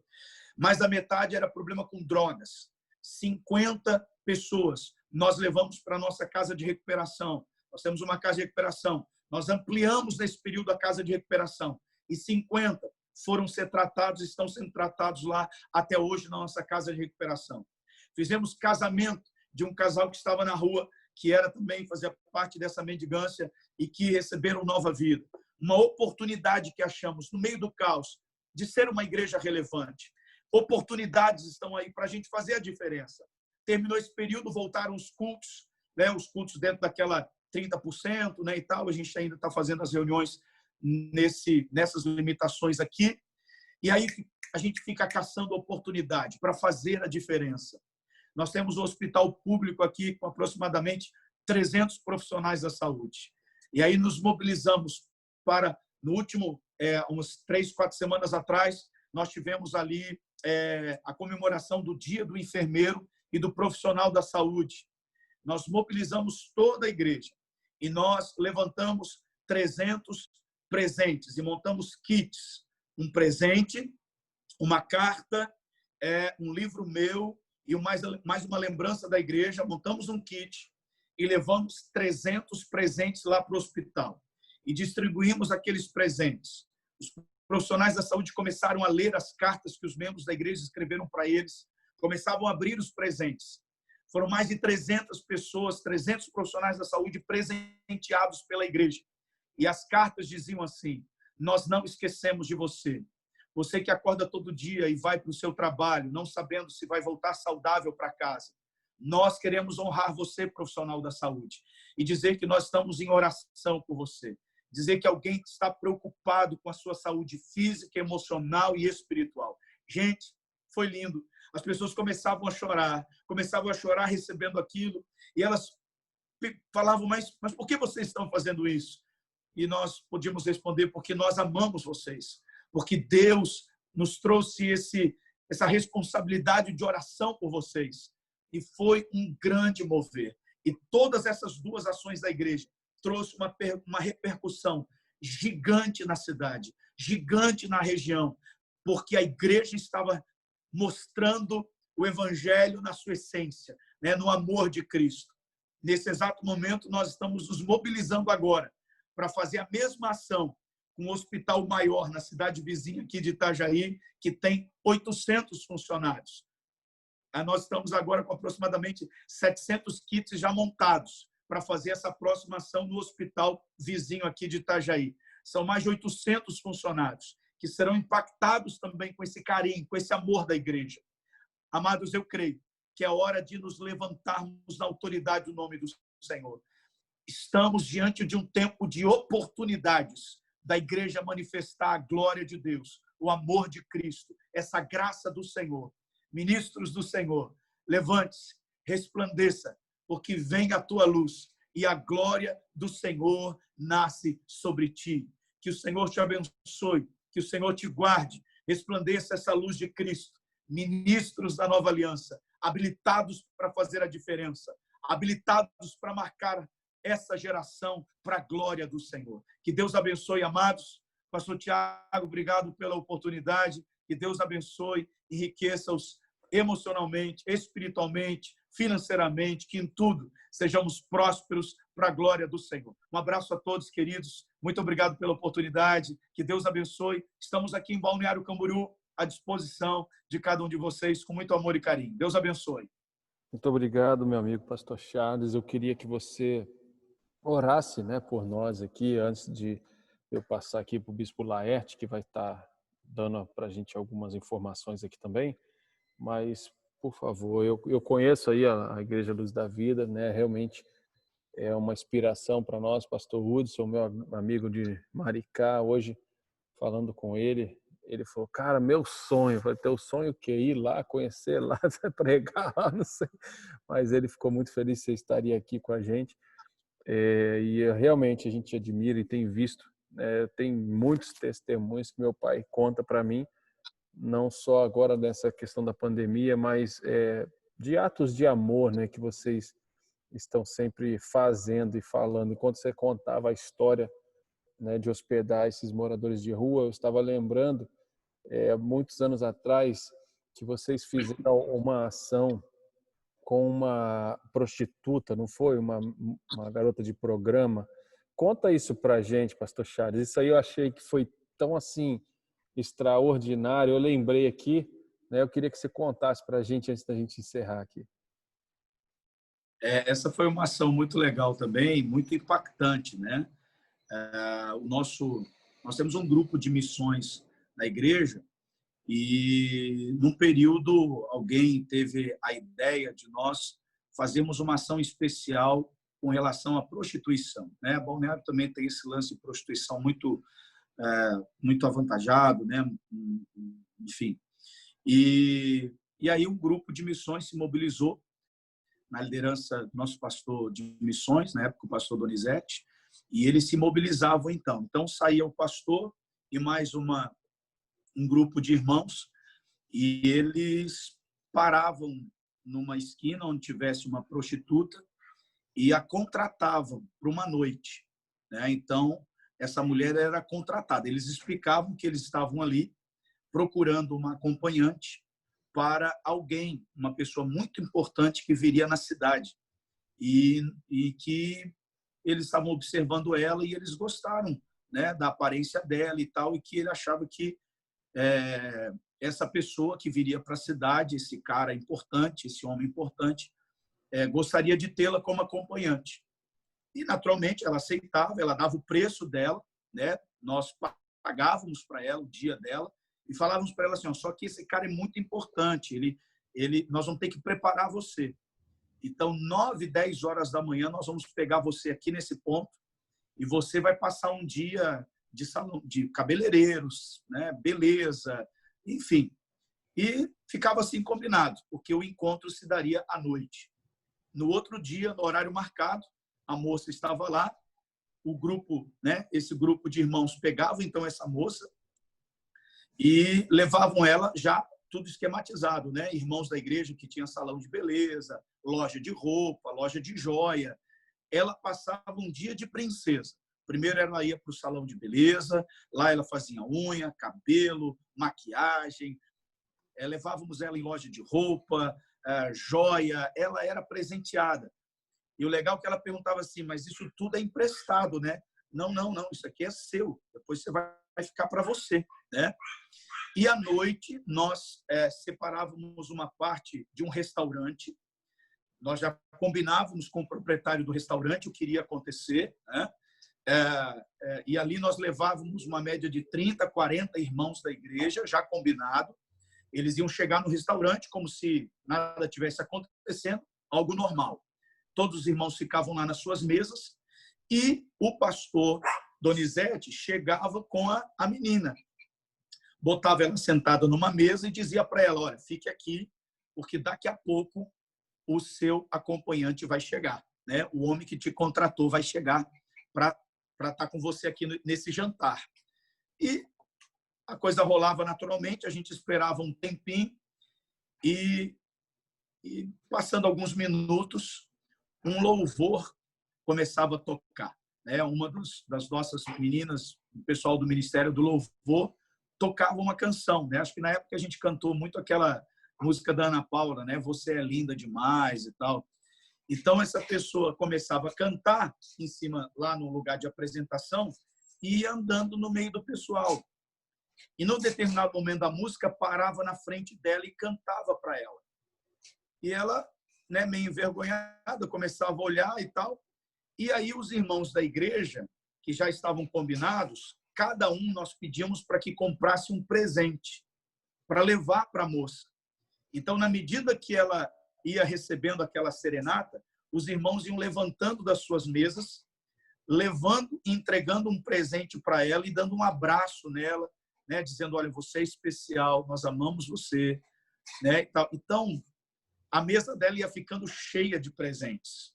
Mais da metade era problema com drogas. 50 pessoas nós levamos para a nossa casa de recuperação. Nós temos uma casa de recuperação. Nós ampliamos nesse período a casa de recuperação. E 50 foram ser tratados, estão sendo tratados lá até hoje na nossa casa de recuperação. Fizemos casamento de um casal que estava na rua, que era também, fazia parte dessa mendigância e que receberam nova vida. Uma oportunidade que achamos no meio do caos de ser uma igreja relevante. Oportunidades estão aí para a gente fazer a diferença. Terminou esse período, voltaram os cultos, né? Os cultos dentro daquela 30%, né, e tal. A gente ainda está fazendo as reuniões nessas limitações aqui. E aí a gente fica caçando oportunidade para fazer a diferença. Nós temos um hospital público aqui com aproximadamente 300 profissionais da saúde. E aí nos mobilizamos para, no último, umas 3, 4 semanas atrás, nós tivemos ali a comemoração do Dia do Enfermeiro e do Profissional da Saúde. Nós mobilizamos toda a igreja e nós levantamos 300 presentes e montamos kits. Um presente, uma carta, um livro meu e mais uma lembrança da igreja. Montamos um kit e levamos 300 presentes lá para o hospital e distribuímos aqueles presentes. Os profissionais da saúde começaram a ler as cartas que os membros da igreja escreveram para eles, começavam a abrir os presentes. Foram mais de 300 pessoas, 300 profissionais da saúde presenteados pela igreja. E as cartas diziam assim: nós não esquecemos de você. Você que acorda todo dia e vai para o seu trabalho, não sabendo se vai voltar saudável para casa. Nós queremos honrar você, profissional da saúde, e dizer que nós estamos em oração por você. Dizer que alguém está preocupado com a sua saúde física, emocional e espiritual. Gente, foi lindo. As pessoas começavam a chorar recebendo aquilo, e elas falavam, mas por que vocês estão fazendo isso? E nós podíamos responder, porque nós amamos vocês, porque Deus nos trouxe essa responsabilidade de oração por vocês. E foi um grande mover. E todas essas duas ações da igreja trouxe uma repercussão gigante na cidade, gigante na região, porque a igreja estava mostrando o evangelho na sua essência, né, no amor de Cristo. Nesse exato momento, nós estamos nos mobilizando agora para fazer a mesma ação com um hospital maior na cidade vizinha aqui de Itajaí, que tem 800 funcionários. Nós estamos agora com aproximadamente 700 kits já montados para fazer essa próxima ação no hospital vizinho aqui de Itajaí. São mais de 800 funcionários que serão impactados também com esse carinho, com esse amor da igreja. Amados, eu creio que é hora de nos levantarmos na autoridade do nome do Senhor. Estamos diante de um tempo de oportunidades da igreja manifestar a glória de Deus, o amor de Cristo, essa graça do Senhor. Ministros do Senhor, levante-se, resplandeça, porque vem a tua luz e a glória do Senhor nasce sobre ti. Que o Senhor te abençoe, que o Senhor te guarde, resplandeça essa luz de Cristo. Ministros da nova aliança, habilitados para fazer a diferença, habilitados para marcar essa geração para a glória do Senhor. Que Deus abençoe, amados. Pastor Tiago, obrigado pela oportunidade. Que Deus abençoe e enriqueça-os emocionalmente, espiritualmente, financeiramente, que em tudo sejamos prósperos para a glória do Senhor. Um abraço a todos, queridos. Muito obrigado pela oportunidade. Que Deus abençoe. Estamos aqui em Balneário Camboriú, à disposição de cada um de vocês, com muito amor e carinho. Deus abençoe. Muito obrigado, meu amigo Pastor Charles. Eu queria que você orasse, né, por nós aqui, antes de eu passar aqui para o Bispo Laerte, que vai estar dando para a gente algumas informações aqui também. Mas, por favor, eu conheço aí a Igreja Luz da Vida, né? Realmente é uma inspiração para nós. Pastor Hudson, meu amigo de Maricá, hoje falando com ele falou, cara, meu sonho, vai ter o sonho que ir lá, conhecer lá, pregar lá, não sei. Mas ele ficou muito feliz que você estaria aqui com a gente. E realmente a gente admira e tem visto, tem muitos testemunhos que meu pai conta para mim, não só agora nessa questão da pandemia, mas de atos de amor, né, que vocês estão sempre fazendo e falando. Enquanto você contava a história, né, de hospedar esses moradores de rua. Eu estava lembrando, muitos anos atrás, que vocês fizeram uma ação com uma prostituta, não foi? Uma garota de programa. Conta isso pra gente, pastor Charles. Isso aí eu achei que foi tão assim extraordinário. Eu lembrei aqui, né? Eu queria que você contasse pra gente antes da gente encerrar aqui. Essa foi uma ação muito legal também, muito impactante, né? Nós temos um grupo de missões na igreja e, num período, alguém teve a ideia de nós fazermos uma ação especial com relação à prostituição, né? Balneário também tem esse lance de prostituição muito avantajado, né? Enfim. E aí um grupo de missões se mobilizou na liderança do nosso pastor de missões, na época o pastor Donizete, e eles se mobilizavam então. Então saía o pastor e mais um grupo de irmãos, e eles paravam numa esquina onde tivesse uma prostituta e a contratavam para uma noite, né? Então essa mulher era contratada. Eles explicavam que eles estavam ali procurando uma acompanhante para alguém, uma pessoa muito importante que viria na cidade, e que eles estavam observando ela e eles gostaram, né, da aparência dela e tal, e que ele achava que essa pessoa que viria para a cidade, esse cara importante, esse homem importante, gostaria de tê-la como acompanhante. E, naturalmente, ela aceitava, ela dava o preço dela, né? Nós pagávamos para ela o dia dela e falávamos para ela assim, só que esse cara é muito importante, nós vamos ter que preparar você. Então, 9, 10 horas da manhã, nós vamos pegar você aqui nesse ponto e você vai passar um dia de salão, de cabeleireiros, né? Beleza, enfim. E ficava assim combinado, porque o encontro se daria à noite. No outro dia, no horário marcado, a moça estava lá, o grupo, né? Esse grupo de irmãos pegava então essa moça e levavam ela já tudo esquematizado, né? Irmãos da igreja que tinha salão de beleza, loja de roupa, loja de joia. Ela passava um dia de princesa. Primeiro ela ia para o salão de beleza, lá ela fazia unha, cabelo, maquiagem, levávamos ela em loja de roupa, joia, ela era presenteada. E o legal é que ela perguntava assim, mas isso tudo é emprestado, né? Não, isso aqui é seu, depois você vai ficar para você, né? E à noite nós separávamos uma parte de um restaurante, nós já combinávamos com o proprietário do restaurante o que iria acontecer, né? E ali nós levávamos uma média de 30, 40 irmãos da igreja, já combinado. Eles iam chegar no restaurante como se nada tivesse acontecendo, algo normal. Todos os irmãos ficavam lá nas suas mesas e o pastor Donizete chegava com a menina. Botava ela sentada numa mesa e dizia para ela, olha, fique aqui, porque daqui a pouco o seu acompanhante vai chegar, né? O homem que te contratou vai chegar para estar com você aqui nesse jantar. E a coisa rolava naturalmente, a gente esperava um tempinho e passando alguns minutos, um louvor começava a tocar, né? Uma das nossas meninas, o pessoal do Ministério do Louvor, tocava uma canção, né? Acho que na época a gente cantou muito aquela música da Ana Paula, né? Você é linda demais e tal. Então essa pessoa começava a cantar em cima lá no lugar de apresentação e ia andando no meio do pessoal. E num determinado momento da música parava na frente dela e cantava para ela. E ela, né, meio envergonhada, começava a olhar e tal. E aí os irmãos da igreja, que já estavam combinados, cada um nós pedíamos para que comprasse um presente para levar para a moça. Então, na medida que ela ia recebendo aquela serenata, os irmãos iam levantando das suas mesas, levando e entregando um presente para ela e dando um abraço nela, né, dizendo, olha, você é especial, nós amamos você, né? Então, a mesa dela ia ficando cheia de presentes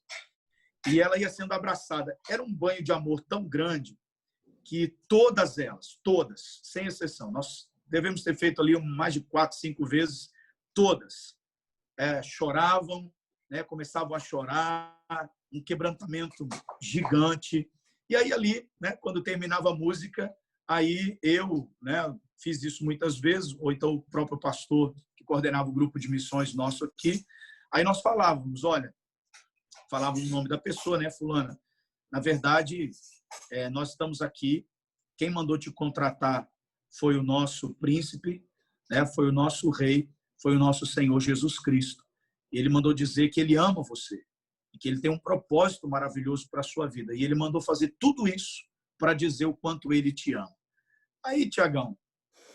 e ela ia sendo abraçada. Era um banho de amor tão grande que todas elas, todas, sem exceção, nós devemos ter feito ali mais de 4, 5 vezes, todas choravam, né? Começavam a chorar, um quebrantamento gigante. E aí ali, né, quando terminava a música, aí eu, né, fiz isso muitas vezes, ou então o próprio pastor que coordenava o grupo de missões nosso aqui, aí nós falávamos, olha, falávamos o nome da pessoa, né, fulana, na verdade, nós estamos aqui, quem mandou te contratar foi o nosso príncipe, né, foi o nosso rei, foi o nosso Senhor Jesus Cristo. Ele mandou dizer que ele ama você e que ele tem um propósito maravilhoso para a sua vida. E ele mandou fazer tudo isso para dizer o quanto ele te ama. Aí, Tiagão,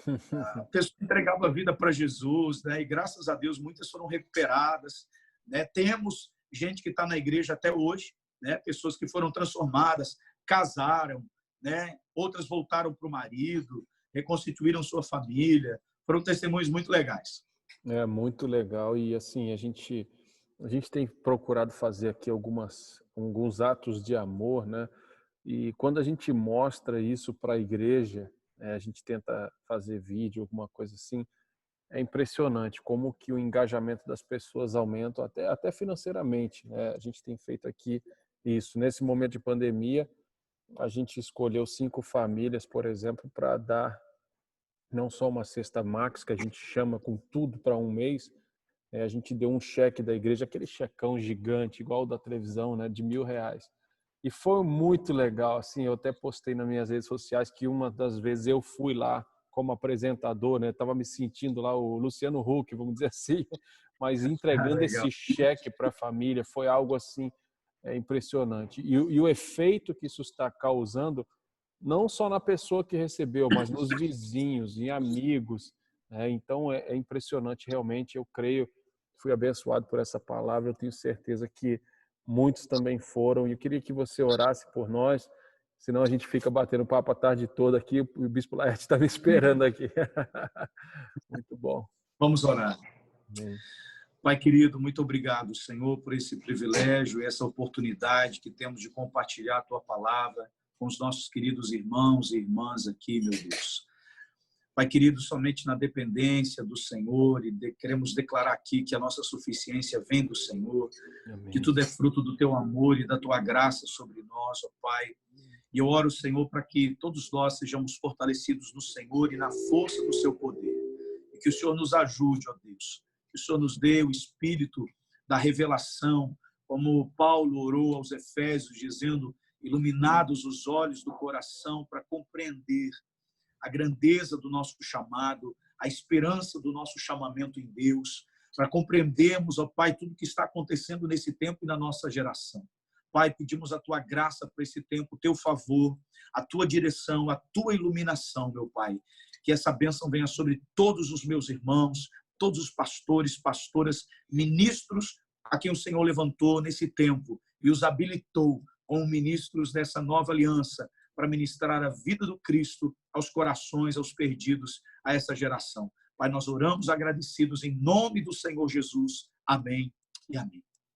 a pessoa entregava a vida para Jesus, né? E graças a Deus muitas foram recuperadas, né? Temos gente que está na igreja até hoje, né? Pessoas que foram transformadas, casaram, né? Outras voltaram para o marido, reconstituíram sua família. Foram testemunhos muito legais. É muito legal e assim a gente tem procurado fazer aqui alguns atos de amor, né? E quando a gente mostra isso para a igreja, a gente tenta fazer vídeo, alguma coisa assim, é impressionante como que o engajamento das pessoas aumenta até financeiramente, né? A gente tem feito aqui isso. Nesse momento de pandemia, a gente escolheu 5 famílias, por exemplo, para dar não só uma cesta Max, que a gente chama com tudo para um mês, a gente deu um cheque da igreja, aquele checão gigante, igual o da televisão, né, de R$ 1.000. E foi muito legal, assim, eu até postei nas minhas redes sociais que uma das vezes eu fui lá como apresentador, né, estava me sentindo lá o Luciano Huck, vamos dizer assim, mas entregando Legal. esse cheque para a família foi algo assim impressionante. E o efeito que isso está causando não só na pessoa que recebeu, mas nos vizinhos, em amigos, né? Então é impressionante realmente. Eu creio, fui abençoado por essa palavra. Eu tenho certeza que muitos também foram. E eu queria que você orasse por nós, senão a gente fica batendo papo a tarde toda aqui. O Bispo Laerte está me esperando aqui. Muito bom. Vamos orar. Amém. Pai querido, muito obrigado, Senhor, por esse privilégio, essa oportunidade que temos de compartilhar a Tua palavra com os nossos queridos irmãos e irmãs aqui, meu Deus. Pai querido, somente na dependência do Senhor, e queremos declarar aqui que a nossa suficiência vem do Senhor, Amém. que tudo é fruto do Teu amor e da Tua graça sobre nós, ó Pai. E eu oro, Senhor, para que todos nós sejamos fortalecidos no Senhor e na força do Seu poder. E que o Senhor nos ajude, ó Deus. Que o Senhor nos dê o espírito da revelação, como Paulo orou aos Efésios, dizendo, iluminados os olhos do coração para compreender a grandeza do nosso chamado, a esperança do nosso chamamento em Deus, para compreendermos, ó Pai, tudo que está acontecendo nesse tempo e na nossa geração. Pai, pedimos a Tua graça para esse tempo, o Teu favor, a Tua direção, a Tua iluminação, meu Pai. Que essa bênção venha sobre todos os meus irmãos, todos os pastores, pastoras, ministros a quem o Senhor levantou nesse tempo e os habilitou como ministros dessa nova aliança para ministrar a vida do Cristo aos corações, aos perdidos, a essa geração. Pai, nós oramos agradecidos em nome do Senhor Jesus. Amém e amém.